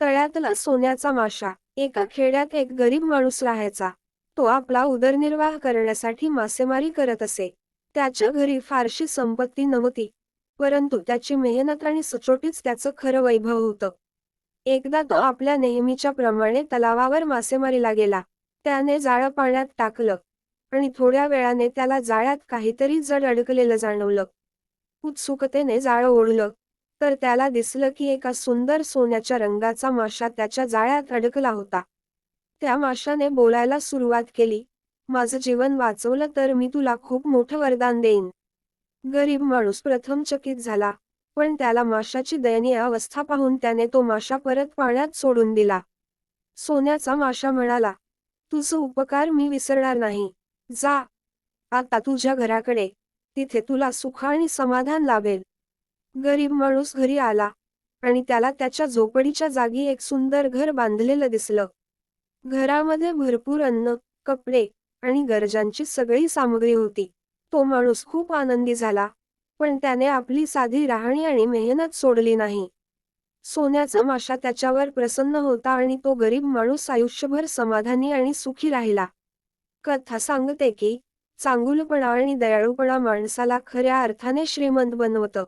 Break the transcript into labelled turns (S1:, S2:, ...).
S1: तळ्यातला सोन्याचा माशा. एका खेड्यात एक गरीब माणूस राहायचा. तो आपला उदरनिर्वाह करण्यासाठी मासेमारी करत असे. त्याच्या घरी फारशी संपत्ती नव्हती, परंतु त्याची मेहनत आणि सचोटीच त्याचं खरं वैभव होतं. एकदा तो आपल्या नेहमीच्या प्रमाणे तलावावर मासेमारीला गेला. त्याने जाळं पाण्यात टाकलं आणि थोड्या वेळाने त्याला जाळ्यात काहीतरी जड अडकलेलं जाणवलं. उत्सुकतेने जाळं ओढलं, तर त्याला दिसलं की एका सुंदर सोन्याच्या रंगाचा माशा त्याच्या जाळ्यात अडकला होता. त्या माशाने बोलायला सुरुवात केली, "माझं जीवन वाचवलं तर मी तुला खूप मोठं वरदान देईन." गरीब माणूस प्रथम चकित झाला, पण त्याला माशाची दयनीय अवस्था पाहून त्याने तो माशा परत पाण्यात सोडून दिला. सोन्याचा माशा म्हणाला, "तुझं उपकार मी विसरणार नाही. जा आता तुझ्या घराकडे. तिथे तुला सुख आणि समाधान लाभेल." गरीब माणूस घरी आला आणि त्याला त्याच्या झोपडीच्या जागी एक सुंदर घर बांधलेलं दिसलं. घरामध्ये भरपूर अन्न, कपडे आणि गरजांची सगळी सामग्री होती. तो माणूस खूप आनंदी झाला, पण त्याने आपली साधी राहणी आणि मेहनत सोडली नाही. सोन्याचा माशा त्याच्यावर प्रसन्न होता आणि तो गरीब माणूस आयुष्यभर समाधानी आणि सुखी राहिला. कथा सांगते की चांगुलपणा आणि दयाळूपणा माणसाला खऱ्या अर्थाने श्रीमंत बनवतं.